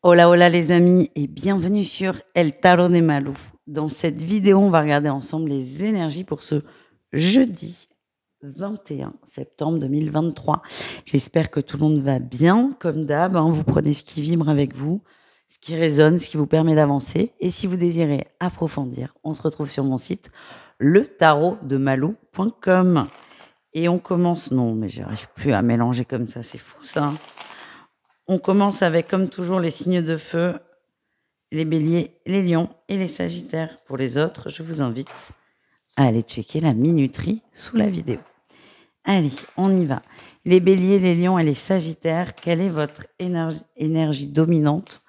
Hola, hola les amis et bienvenue sur El Tarot de Malou. Dans cette vidéo, on va regarder ensemble les énergies pour ce jeudi 21 septembre 2023. J'espère que tout le monde va bien, comme d'hab. Vous prenez ce qui vibre avec vous, ce qui résonne, ce qui vous permet d'avancer. Et si vous désirez approfondir, on se retrouve sur mon site letarotdemalou.com. Et on commence... Non, mais j'arrive plus à mélanger comme ça, c'est fou ça. On commence avec, comme toujours, les signes de feu, les béliers, les lions et les sagittaires. Pour les autres, je vous invite à aller checker la minuterie sous la vidéo. Allez, on y va. Les béliers, les lions et les sagittaires, quelle est votre énergie dominante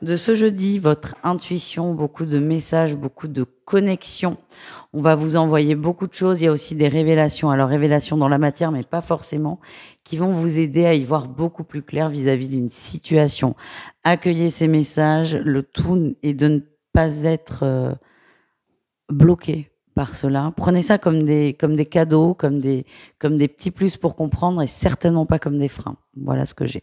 de ce jeudi? Votre intuition, beaucoup de messages, beaucoup de connexions. On va vous envoyer beaucoup de choses. Il y a aussi des révélations. Alors, révélations dans la matière, mais pas forcément, qui vont vous aider à y voir beaucoup plus clair vis-à-vis d'une situation. Accueillez ces messages. Le tout est de ne pas être bloqué par cela. Prenez ça comme des cadeaux, comme des petits plus pour comprendre et certainement pas comme des freins. Voilà ce que j'ai.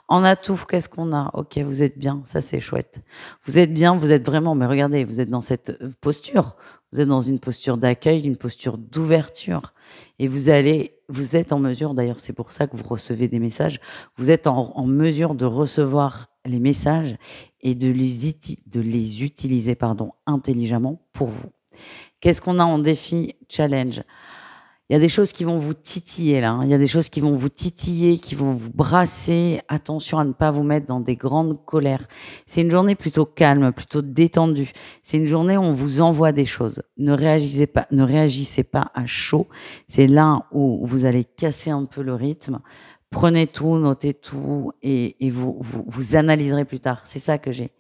En atout, qu'est-ce qu'on a? Ok, vous êtes bien, ça c'est chouette. Vous êtes bien, vous êtes vraiment, mais regardez, vous êtes dans cette posture. Vous êtes dans une posture d'accueil, une posture d'ouverture. Et vous êtes en mesure, d'ailleurs c'est pour ça que vous recevez des messages, vous êtes en mesure de recevoir les messages et de les utiliser intelligemment pour vous. Qu'est-ce qu'on a en défi challenge? Il y a des choses qui vont vous titiller là. Il y a des choses qui vont vous titiller, qui vont vous brasser. Attention à ne pas vous mettre dans des grandes colères. C'est une journée plutôt calme, plutôt détendue. C'est une journée où on vous envoie des choses. Ne réagissez pas à chaud. C'est là où vous allez casser un peu le rythme. Prenez tout, notez tout et vous analyserez plus tard. C'est ça que j'ai.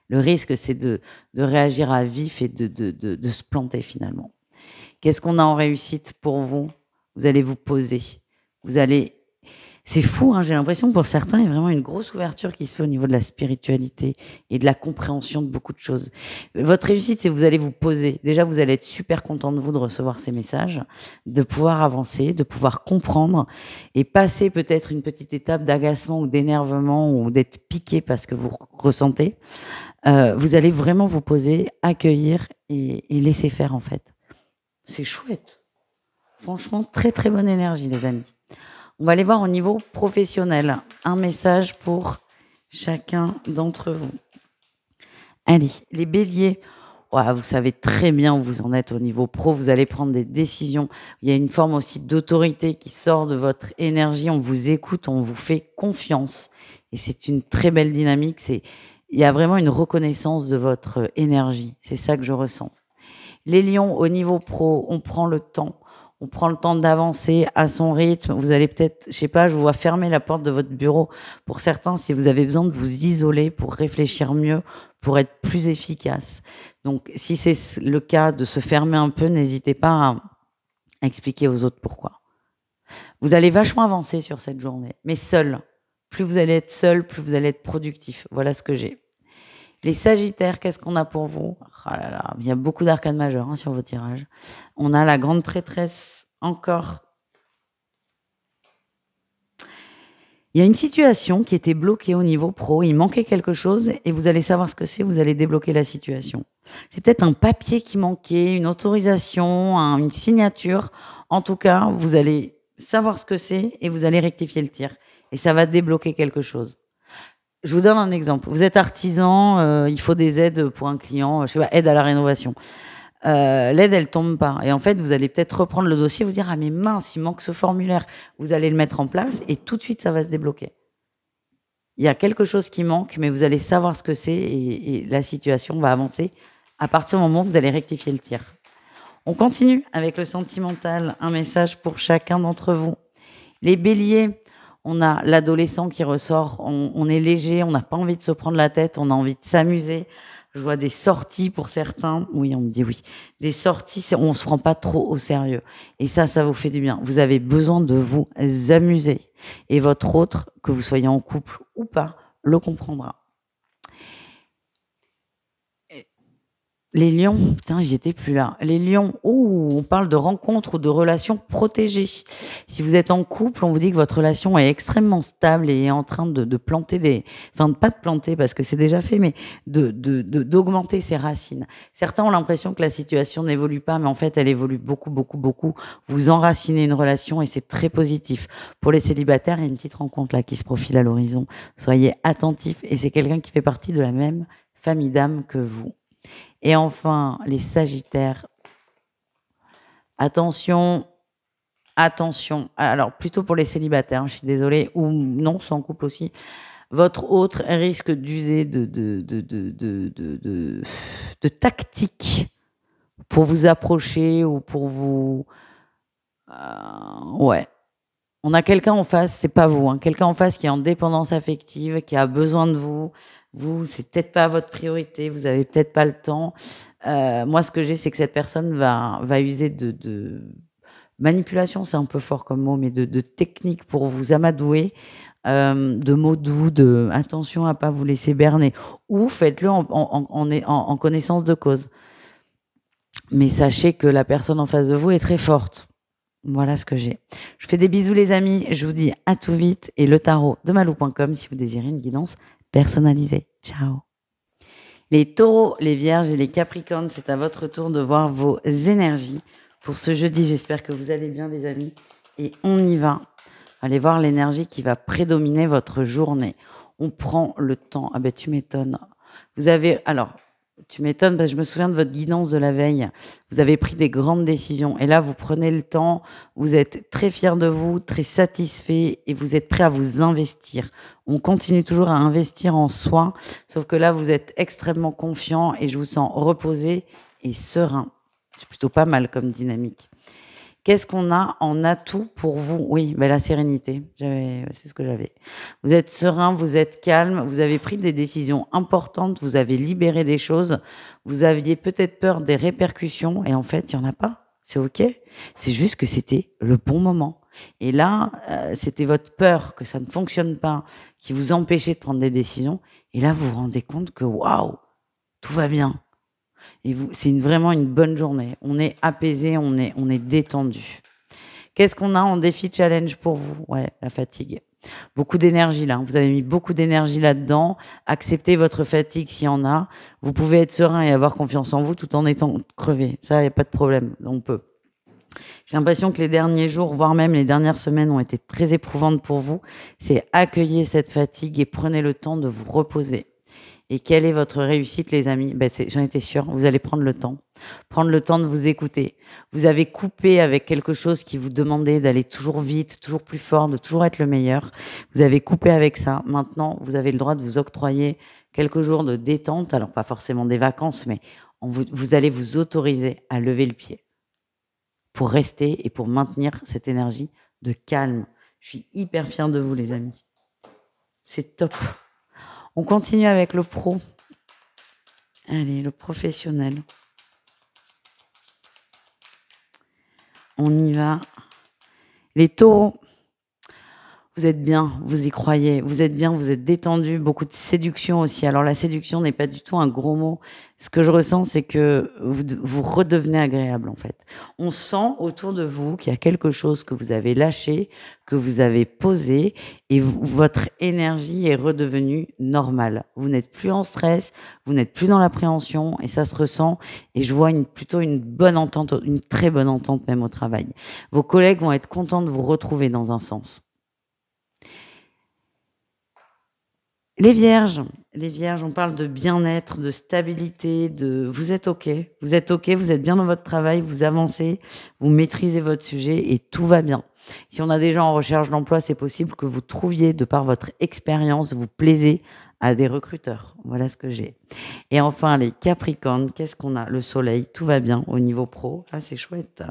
Le risque, c'est de réagir à vif et de se planter finalement. Qu'est-ce qu'on a en réussite pour vous? Vous allez vous poser. C'est fou, j'ai l'impression que pour certains, il y a vraiment une grosse ouverture qui se fait au niveau de la spiritualité et de la compréhension de beaucoup de choses. Votre réussite, c'est que vous allez vous poser. Déjà, vous allez être super content de vous, de recevoir ces messages, de pouvoir avancer, de pouvoir comprendre et passer peut-être une petite étape d'agacement ou d'énervement ou d'être piqué parce que vous ressentez. Vous allez vraiment vous poser, accueillir et laisser faire en fait. C'est chouette. Franchement, très très bonne énergie, les amis. On va aller voir au niveau professionnel. Un message pour chacun d'entre vous. Allez, les béliers. Vous savez très bien où vous en êtes au niveau pro. Vous allez prendre des décisions. Il y a une forme aussi d'autorité qui sort de votre énergie. On vous écoute, on vous fait confiance. Et c'est une très belle dynamique. Il y a vraiment une reconnaissance de votre énergie. C'est ça que je ressens. Les lions, au niveau pro, on prend le temps. On prend le temps d'avancer à son rythme. Vous allez peut-être, je sais pas, je vous vois fermer la porte de votre bureau. Pour certains, si vous avez besoin de vous isoler pour réfléchir mieux, pour être plus efficace. Donc, si c'est le cas de se fermer un peu, n'hésitez pas à expliquer aux autres pourquoi. Vous allez vachement avancer sur cette journée, mais seul. Plus vous allez être seul, plus vous allez être productif. Voilà ce que j'ai. Les sagittaires, qu'est-ce qu'on a pour vous? Il y a beaucoup d'arcanes majeures sur vos tirages. On a la grande prêtresse encore. Il y a une situation qui était bloquée au niveau pro. Il manquait quelque chose et vous allez savoir ce que c'est. Vous allez débloquer la situation. C'est peut-être un papier qui manquait, une autorisation, une signature. En tout cas, vous allez savoir ce que c'est et vous allez rectifier le tir. Et ça va débloquer quelque chose. Je vous donne un exemple. Vous êtes artisan, il faut des aides pour un client, je sais pas, aide à la rénovation. L'aide, elle tombe pas. Et en fait, vous allez peut-être reprendre le dossier et vous dire « Ah mais mince, il manque ce formulaire ». Vous allez le mettre en place et tout de suite, ça va se débloquer. Il y a quelque chose qui manque, mais vous allez savoir ce que c'est et la situation va avancer à partir du moment où vous allez rectifier le tir. On continue avec le sentimental. Un message pour chacun d'entre vous. Les béliers, on a l'adolescent qui ressort, on est léger, on n'a pas envie de se prendre la tête, on a envie de s'amuser. Je vois des sorties pour certains. Oui, on me dit oui. Des sorties, on ne se prend pas trop au sérieux. Et ça vous fait du bien. Vous avez besoin de vous amuser. Et votre autre, que vous soyez en couple ou pas, le comprendra. Les lions, putain, j'y étais plus là. Les lions, on parle de rencontres ou de relations protégées. Si vous êtes en couple, on vous dit que votre relation est extrêmement stable et est en train de planter enfin, pas de planter parce que c'est déjà fait, mais d'augmenter ses racines. Certains ont l'impression que la situation n'évolue pas, mais en fait, elle évolue beaucoup, beaucoup, beaucoup. Vous enracinez une relation et c'est très positif. Pour les célibataires, il y a une petite rencontre là qui se profile à l'horizon. Soyez attentifs et c'est quelqu'un qui fait partie de la même famille d'âmes que vous. Et enfin, les Sagittaires. Attention, attention. Alors, plutôt pour les célibataires, je suis désolée, ou non, sans couple aussi. Votre autre risque d'user de tactiques pour vous approcher ou pour vous... ouais. On a quelqu'un en face, c'est pas vous, hein, quelqu'un en face qui est en dépendance affective, qui a besoin de vous. Vous, c'est peut-être pas votre priorité, vous avez peut-être pas le temps. Moi, ce que j'ai, c'est que cette personne va user de manipulation, c'est un peu fort comme mot, mais de techniques pour vous amadouer, de mots doux, de attention à pas vous laisser berner, ou faites-le en connaissance de cause. Mais sachez que la personne en face de vous est très forte. Voilà ce que j'ai. Je fais des bisous les amis, je vous dis à tout vite et le tarot de malou.com si vous désirez une guidance personnalisée. Ciao. Les taureaux, les vierges et les capricornes, c'est à votre tour de voir vos énergies pour ce jeudi. J'espère que vous allez bien les amis et on y va. Allez voir l'énergie qui va prédominer votre journée. On prend le temps. Ah ben tu m'étonnes. Vous avez... Alors, tu m'étonnes parce que je me souviens de votre guidance de la veille. Vous avez pris des grandes décisions et là, vous prenez le temps, vous êtes très fier de vous, très satisfait et vous êtes prêt à vous investir. On continue toujours à investir en soi, sauf que là, vous êtes extrêmement confiant et je vous sens reposé et serein. C'est plutôt pas mal comme dynamique. Qu'est-ce qu'on a en atout pour vous? Oui, ben la sérénité. C'est ce que j'avais. Vous êtes serein, vous êtes calme, vous avez pris des décisions importantes, vous avez libéré des choses. Vous aviez peut-être peur des répercussions et en fait, il n'y en a pas. C'est OK. C'est juste que c'était le bon moment. Et là, c'était votre peur que ça ne fonctionne pas qui vous empêchait de prendre des décisions. Et là, vous vous rendez compte que waouh, tout va bien. Et c'est vraiment une bonne journée. On est apaisé, on est détendu. Qu'est-ce qu'on a en défi challenge pour vous? Ouais, la fatigue. Beaucoup d'énergie là. Vous avez mis beaucoup d'énergie là-dedans. Acceptez votre fatigue s'il y en a. Vous pouvez être serein et avoir confiance en vous tout en étant crevé. Ça, il n'y a pas de problème. On peut. J'ai l'impression que les derniers jours, voire même les dernières semaines ont été très éprouvantes pour vous. C'est accueillir cette fatigue et prenez le temps de vous reposer. Et quelle est votre réussite, les amis? J'en étais sûre, vous allez prendre le temps. Prendre le temps de vous écouter. Vous avez coupé avec quelque chose qui vous demandait d'aller toujours vite, toujours plus fort, de toujours être le meilleur. Vous avez coupé avec ça. Maintenant, vous avez le droit de vous octroyer quelques jours de détente. Alors, pas forcément des vacances, mais vous allez vous autoriser à lever le pied pour rester et pour maintenir cette énergie de calme. Je suis hyper fière de vous, les amis. C'est top. On continue avec le pro. Allez, le professionnel. On y va. Les taureaux. Vous êtes bien, vous y croyez, vous êtes bien, vous êtes détendu, beaucoup de séduction aussi. Alors la séduction n'est pas du tout un gros mot. Ce que je ressens, c'est que vous redevenez agréable en fait. On sent autour de vous qu'il y a quelque chose que vous avez lâché, que vous avez posé et votre énergie est redevenue normale. Vous n'êtes plus en stress, vous n'êtes plus dans l'appréhension et ça se ressent. Et je vois plutôt une bonne entente, une très bonne entente même au travail. Vos collègues vont être contents de vous retrouver dans un sens. Les vierges, on parle de bien-être, de stabilité, vous êtes OK, vous êtes bien dans votre travail, vous avancez, vous maîtrisez votre sujet et tout va bien. Si on a des gens en recherche d'emploi, c'est possible que vous trouviez, de par votre expérience, vous plaisez à des recruteurs. Voilà ce que j'ai. Et enfin, les Capricornes, qu'est-ce qu'on a? Le soleil, tout va bien au niveau pro. Ah, c'est chouette.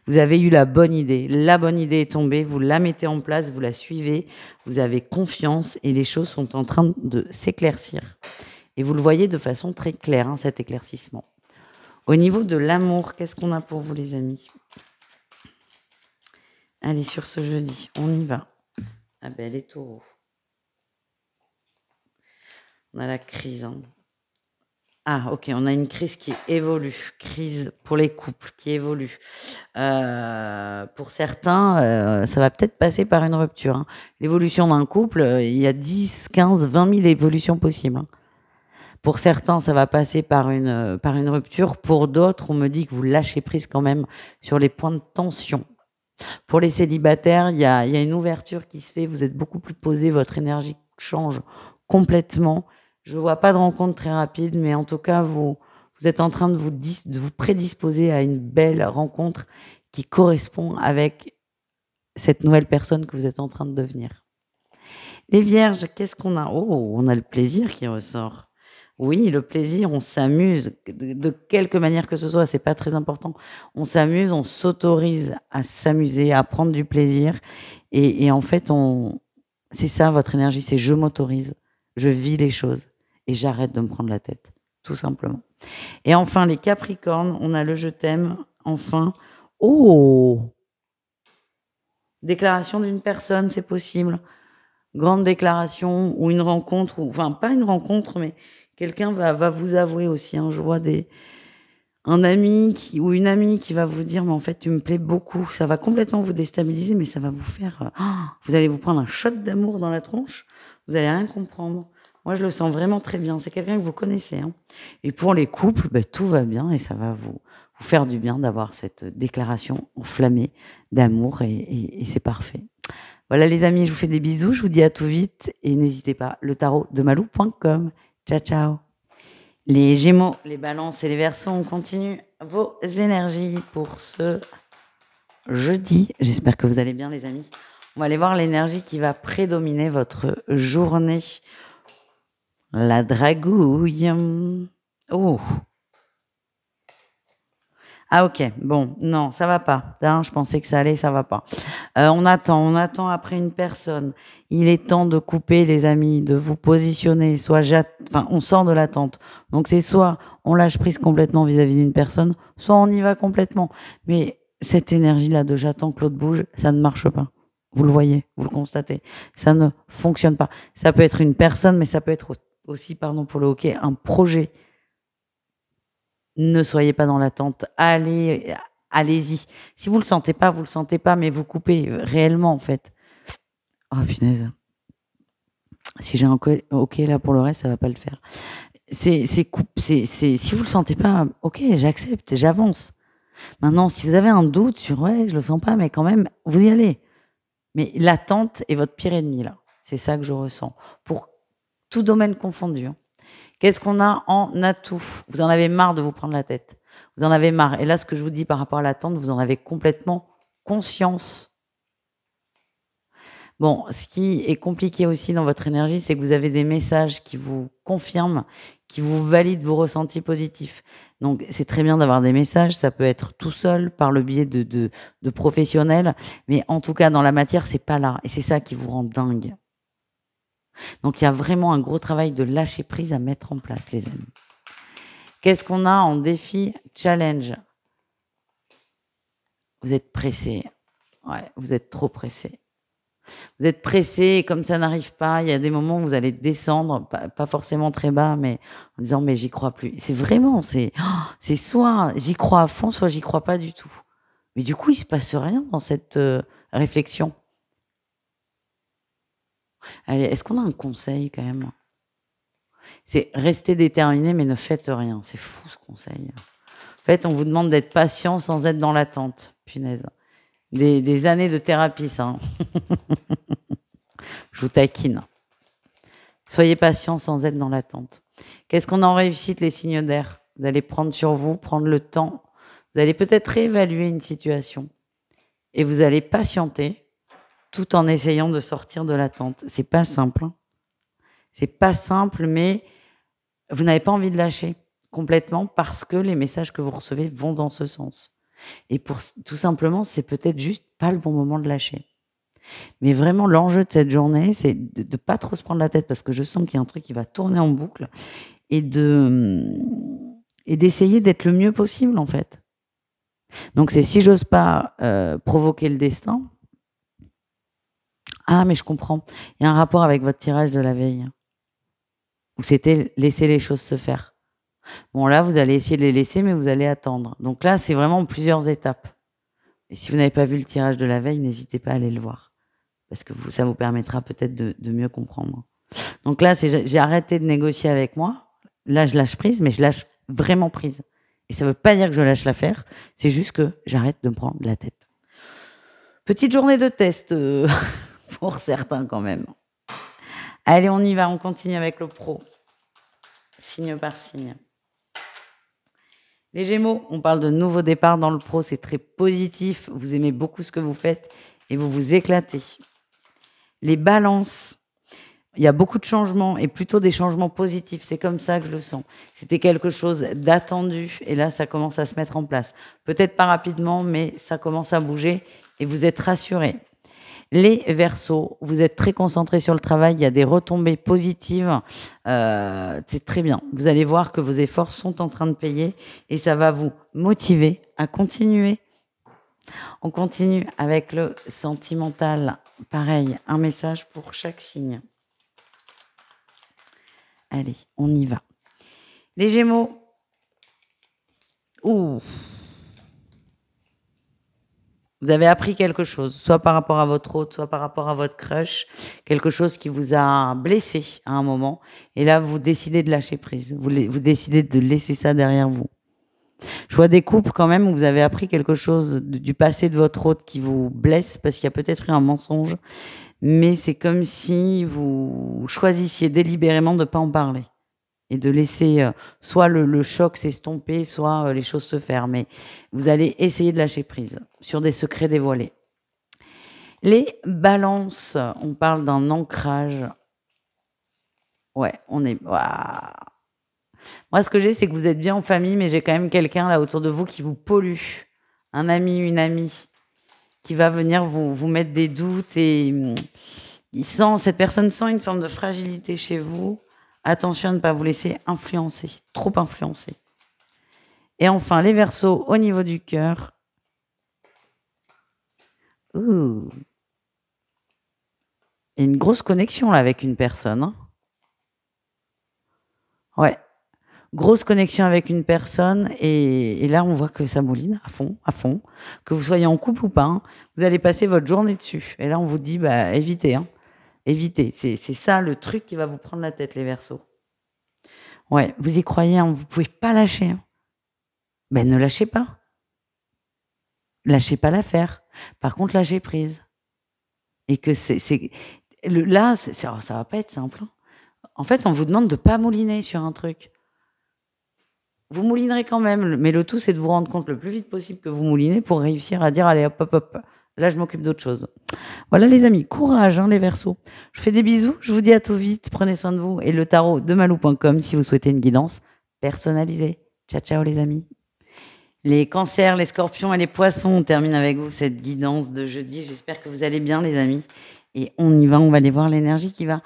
Vous avez eu la bonne idée. La bonne idée est tombée. Vous la mettez en place, vous la suivez. Vous avez confiance et les choses sont en train de s'éclaircir. Et vous le voyez de façon très claire, cet éclaircissement. Au niveau de l'amour, qu'est-ce qu'on a pour vous, les amis? Allez, sur ce jeudi, on y va. Ah ben, les taureaux. On a la crise. Ah, ok, on a une crise qui évolue, crise pour les couples qui évolue. Pour certains, ça va peut-être passer par une rupture, hein. L'évolution d'un couple, il y a 10, 15, 20 000 évolutions possibles, hein. Pour certains, ça va passer par une rupture. Pour d'autres, on me dit que vous lâchez prise quand même sur les points de tension. Pour les célibataires, il y a une ouverture qui se fait. Vous êtes beaucoup plus posé, votre énergie change complètement. Je vois pas de rencontre très rapide, mais en tout cas, vous êtes en train de vous prédisposer à une belle rencontre qui correspond avec cette nouvelle personne que vous êtes en train de devenir. Les vierges, qu'est-ce qu'on a? Oh, on a le plaisir qui ressort. Oui, le plaisir, on s'amuse de quelque manière que ce soit, c'est pas très important. On s'amuse, on s'autorise à s'amuser, à prendre du plaisir. Et en fait, c'est ça votre énergie, c'est je m'autorise, je vis les choses et j'arrête de me prendre la tête, tout simplement. Et enfin, les Capricornes, on a le je t'aime. Enfin, oh, déclaration d'une personne, c'est possible. Grande déclaration ou une rencontre, ou enfin pas une rencontre, mais quelqu'un va vous avouer aussi, hein. Je vois un ami ou une amie qui va vous dire, mais en fait tu me plais beaucoup. Ça va complètement vous déstabiliser, mais ça va vous faire, vous allez vous prendre un shot d'amour dans la tronche. Vous allez rien comprendre. Moi je le sens vraiment très bien. C'est quelqu'un que vous connaissez, hein. Et pour les couples, tout va bien et ça va vous faire du bien d'avoir cette déclaration enflammée d'amour et c'est parfait. Voilà les amis, je vous fais des bisous, je vous dis à tout vite et n'hésitez pas, letarotdemalou.com. Ciao, ciao. Les Gémeaux, les Balances et les Verseaux, on continue vos énergies pour ce jeudi. J'espère que vous allez bien les amis. On va aller voir l'énergie qui va prédominer votre journée. La dragouille. Oh. Ah ok, bon, non, ça va pas. Hein, je pensais que ça allait, ça va pas. On attend après une personne. Il est temps de couper, les amis, de vous positionner. Enfin, on sort de l'attente. Donc c'est soit on lâche prise complètement vis-à-vis d'une personne, soit on y va complètement. Mais cette énergie-là de j'attends que l'autre bouge, ça ne marche pas. Vous le voyez, vous le constatez. Ça ne fonctionne pas. Ça peut être une personne, mais ça peut être aussi, pardon pour le hockey, un projet. Ne soyez pas dans l'attente. Allez-y. Si vous le sentez pas, mais vous coupez réellement, en fait. Oh, punaise. Si j'ai un OK là pour le reste, ça va pas le faire. Si vous le sentez pas, OK, j'accepte, j'avance. Maintenant, si vous avez un doute sur, ouais, je le sens pas, mais quand même, vous y allez. Mais l'attente est votre pire ennemi, là. C'est ça que je ressens. Pour tout domaine confondu, hein. Qu'est-ce qu'on a en atout? Vous en avez marre de vous prendre la tête. Vous en avez marre. Et là, ce que je vous dis par rapport à l'attente, vous en avez complètement conscience. Bon, ce qui est compliqué aussi dans votre énergie, c'est que vous avez des messages qui vous confirment, qui vous valident vos ressentis positifs. Donc, c'est très bien d'avoir des messages. Ça peut être tout seul, par le biais de professionnels. Mais en tout cas, dans la matière, c'est pas là. Et c'est ça qui vous rend dingue. Donc, il y a vraiment un gros travail de lâcher prise à mettre en place, les amis. Qu'est-ce qu'on a en défi challenge? Vous êtes pressé. Ouais, vous êtes trop pressé. Vous êtes pressé et comme ça n'arrive pas, il y a des moments où vous allez descendre, pas forcément très bas, mais en disant mais j'y crois plus. C'est vraiment, c'est soit j'y crois à fond, soit j'y crois pas du tout. Mais du coup, il se passe rien dans cette réflexion. Allez, est-ce qu'on a un conseil quand même? C'est rester déterminé mais ne faites rien. C'est fou ce conseil. En fait, on vous demande d'être patient sans être dans l'attente. Punaise. Des années de thérapie, ça. Hein. Je vous taquine. Soyez patient sans être dans l'attente. Qu'est-ce qu'on a en réussite, les signes d'air? Vous allez prendre sur vous, prendre le temps. Vous allez peut-être réévaluer une situation. Et vous allez patienter tout en essayant de sortir de l'attente. C'est pas simple. Hein. C'est pas simple, mais vous n'avez pas envie de lâcher complètement parce que les messages que vous recevez vont dans ce sens. Et tout simplement, c'est peut-être juste pas le bon moment de lâcher. Mais vraiment, l'enjeu de cette journée, c'est de ne pas trop se prendre la tête parce que je sens qu'il y a un truc qui va tourner en boucle et d'essayer d'être le mieux possible, en fait. Donc, c'est si j'ose pas provoquer le destin. Ah, mais je comprends. Il y a un rapport avec votre tirage de la veille où c'était laisser les choses se faire. Bon, là, vous allez essayer de les laisser, mais vous allez attendre. Donc là, c'est vraiment plusieurs étapes. Et si vous n'avez pas vu le tirage de la veille, n'hésitez pas à aller le voir. Parce que ça vous permettra peut-être de mieux comprendre. Donc là, j'ai arrêté de négocier avec moi. Là, je lâche prise, mais je lâche vraiment prise. Et ça ne veut pas dire que je lâche l'affaire. C'est juste que j'arrête de me prendre la tête. Petite journée de test pour certains quand même. Allez, on y va. On continue avec le pro. Signe par signe. Les Gémeaux, on parle de nouveau départ dans le pro. C'est très positif. Vous aimez beaucoup ce que vous faites et vous vous éclatez. Les Balances. Il y a beaucoup de changements et plutôt des changements positifs. C'est comme ça que je le sens. C'était quelque chose d'attendu et là, ça commence à se mettre en place. Peut-être pas rapidement, mais ça commence à bouger et vous êtes rassurés. Les Verseaux, vous êtes très concentrés sur le travail. Il y a des retombées positives. C'est très bien. Vous allez voir que vos efforts sont en train de payer et ça va vous motiver à continuer. On continue avec le sentimental. Pareil, un message pour chaque signe. Allez, on y va. Les Gémeaux. Ouh. Vous avez appris quelque chose, soit par rapport à votre hôte, soit par rapport à votre crush, quelque chose qui vous a blessé à un moment. Et là, vous décidez de lâcher prise. Vous décidez de laisser ça derrière vous. Je vois des couples quand même où vous avez appris quelque chose du passé de votre hôte qui vous blesse parce qu'il y a peut-être eu un mensonge. Mais c'est comme si vous choisissiez délibérément de ne pas en parler et de laisser soit le choc s'estomper, soit les choses se faire. Mais vous allez essayer de lâcher prise sur des secrets dévoilés. Les Balances, on parle d'un ancrage. Ouais, on est... Waouh. Moi, ce que j'ai, c'est que vous êtes bien en famille, mais j'ai quand même quelqu'un là autour de vous qui vous pollue. Un ami, une amie qui va venir vous mettre des doutes et cette personne sent une forme de fragilité chez vous. Attention à ne pas vous laisser influencer, trop influencer. Et enfin, les Verseaux, au niveau du cœur. Ouh. Il y a une grosse connexion là avec une personne. Hein. Ouais. Grosse connexion avec une personne et là, on voit que ça mouline à fond. Que vous soyez en couple ou pas, hein, vous allez passer votre journée dessus. Et là, on vous dit, bah, évitez. Hein. Évitez. C'est ça le truc qui va vous prendre la tête, les Verseaux. Ouais, vous y croyez, hein, vous pouvez pas lâcher. Hein. Ben, ne lâchez pas. Lâchez pas l'affaire. Par contre, lâchez prise. Et que là, ça va pas être simple. Hein. En fait, on vous demande de pas mouliner sur un truc. Vous moulinerez quand même, mais le tout, c'est de vous rendre compte le plus vite possible que vous moulinez pour réussir à dire, allez, hop, là, je m'occupe d'autre chose. Voilà, les amis, courage, hein, les Verseaux. Je fais des bisous, je vous dis à tout vite, prenez soin de vous. Et le tarot de malou.com si vous souhaitez une guidance personnalisée. Ciao, ciao, les amis. Les Cancers, les Scorpions et les Poissons, on termine avec vous cette guidance de jeudi. J'espère que vous allez bien, les amis. Et on y va, on va aller voir l'énergie qui va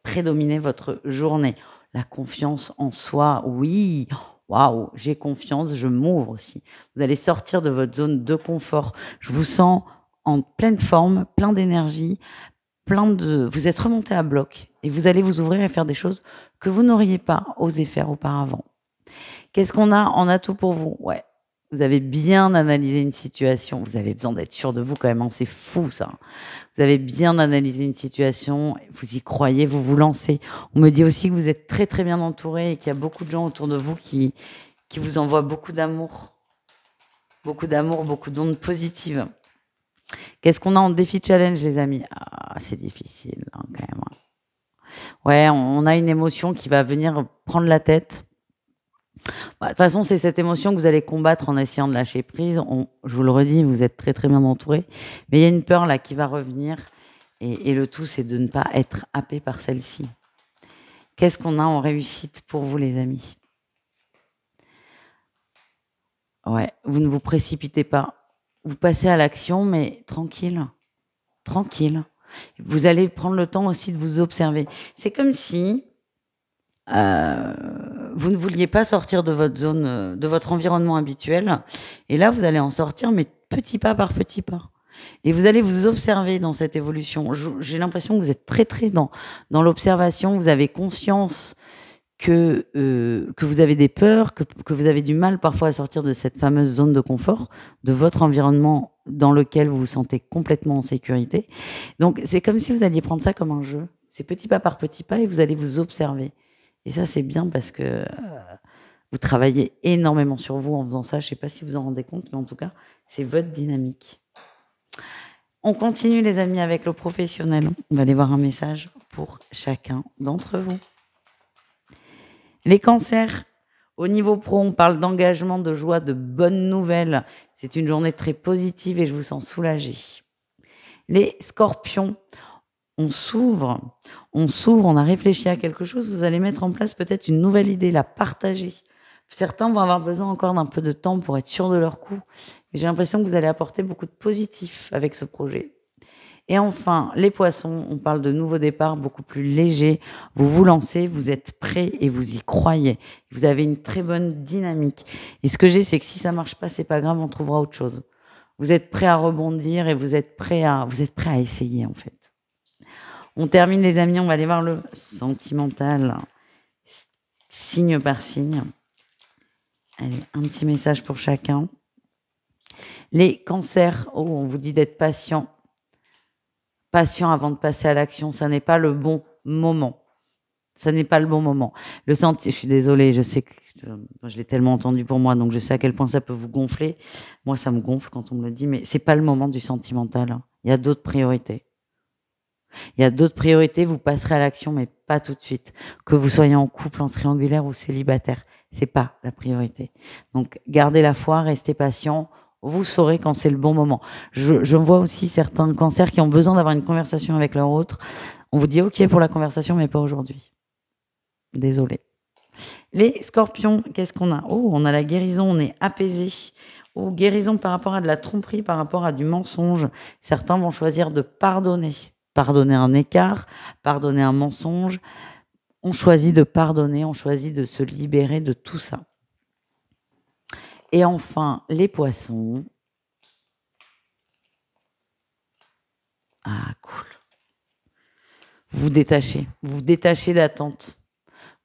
prédominer votre journée. La confiance en soi, oui, waouh, j'ai confiance, je m'ouvre aussi. Vous allez sortir de votre zone de confort. Je vous sens en pleine forme, plein d'énergie, vous êtes remonté à bloc et vous allez vous ouvrir et faire des choses que vous n'auriez pas osé faire auparavant. Qu'est-ce qu'on a en atout pour vous? Ouais, vous avez bien analysé une situation. Vous avez besoin d'être sûr de vous quand même, hein, c'est fou ça. Vous avez bien analysé une situation, vous y croyez, vous vous lancez. On me dit aussi que vous êtes très très bien entouré et qu'il y a beaucoup de gens autour de vous qui vous envoient beaucoup d'amour. Beaucoup d'amour, beaucoup d'ondes positives. Qu'est-ce qu'on a en défi challenge, les amis? Ah, c'est difficile hein, quand même. Ouais, on a une émotion qui va venir prendre la tête. De toute façon, c'est cette émotion que vous allez combattre en essayant de lâcher prise. Je vous le redis, vous êtes très très bien entouré. Mais il y a une peur là qui va revenir. Et le tout, c'est de ne pas être happé par celle-ci. Qu'est-ce qu'on a en réussite pour vous, les amis? Ouais, vous ne vous précipitez pas. Vous passez à l'action, mais tranquille. Tranquille. Vous allez prendre le temps aussi de vous observer. C'est comme si vous ne vouliez pas sortir de votre zone, de votre environnement habituel. Et là, vous allez en sortir, mais petit pas par petit pas. Et vous allez vous observer dans cette évolution. J'ai l'impression que vous êtes très, très dans l'observation. Vous avez conscience que vous avez des peurs, que vous avez du mal parfois à sortir de cette fameuse zone de confort, de votre environnement dans lequel vous vous sentez complètement en sécurité. Donc, c'est comme si vous alliez prendre ça comme un jeu. C'est petit pas par petit pas et vous allez vous observer. Et ça, c'est bien parce que vous travaillez énormément sur vous en faisant ça. Je ne sais pas si vous en rendez compte, mais en tout cas, c'est votre dynamique. On continue, les amis, avec le professionnel. On va aller voir un message pour chacun d'entre vous. Les cancers, au niveau pro, on parle d'engagement, de joie, de bonnes nouvelles. C'est une journée très positive et je vous sens soulagé. Les scorpions, on s'ouvre, on a réfléchi à quelque chose, vous allez mettre en place peut-être une nouvelle idée, la partager. Certains vont avoir besoin encore d'un peu de temps pour être sûrs de leur coup, mais j'ai l'impression que vous allez apporter beaucoup de positif avec ce projet. Et enfin, les poissons, on parle de nouveaux départs beaucoup plus légers. Vous vous lancez, vous êtes prêts et vous y croyez. Vous avez une très bonne dynamique. Et ce que j'ai, c'est que si ça marche pas, c'est pas grave, on trouvera autre chose. Vous êtes prêts à rebondir et vous êtes prêts à essayer, en fait. On termine, les amis, on va aller voir le sentimental, signe par signe. Allez, un petit message pour chacun. Les cancers, on vous dit d'être patient. Patient avant de passer à l'action, ça n'est pas le bon moment. Ça n'est pas le bon moment. Je suis désolée, je sais que je l'ai tellement entendu pour moi, donc je sais à quel point ça peut vous gonfler. Moi, ça me gonfle quand on me le dit, mais c'est pas le moment du sentimental. Il y a d'autres priorités. Il y a d'autres priorités, vous passerez à l'action, mais pas tout de suite. Que vous soyez en couple, en triangulaire ou célibataire, c'est pas la priorité. Donc, gardez la foi, restez patient. Vous saurez quand c'est le bon moment. Je vois aussi certains cancers qui ont besoin d'avoir une conversation avec leur autre. On vous dit OK pour la conversation, mais pas aujourd'hui. Désolé. Les scorpions, qu'est-ce qu'on a? Oh, on a la guérison, on est apaisé. Oh, guérison par rapport à de la tromperie, par rapport à du mensonge. Certains vont choisir de pardonner. Pardonner un écart, pardonner un mensonge. On choisit de pardonner, on choisit de se libérer de tout ça. Et enfin, les poissons. Ah, cool. Vous vous détachez d'attente.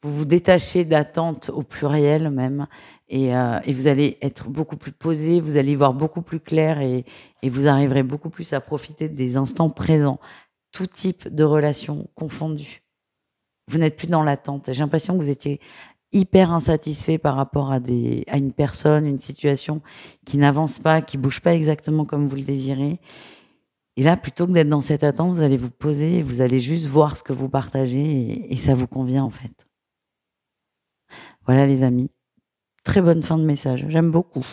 Vous vous détachez d'attente au pluriel même. Et vous allez être beaucoup plus posé, vous allez y voir beaucoup plus clair et vous arriverez beaucoup plus à profiter des instants présents. Tout type de relations confondues. Vous n'êtes plus dans l'attente. J'ai l'impression que vous étiez hyper insatisfait par rapport à une personne, une situation qui n'avance pas, qui bouge pas exactement comme vous le désirez. Et là, plutôt que d'être dans cette attente, vous allez vous poser, vous allez juste voir ce que vous partagez et ça vous convient en fait. Voilà les amis. Très bonne fin de message. J'aime beaucoup.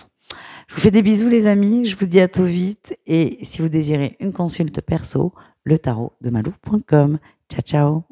Je vous fais des bisous les amis. Je vous dis à tout vite. Et si vous désirez une consulte perso, le tarot de malou.com. Ciao, ciao.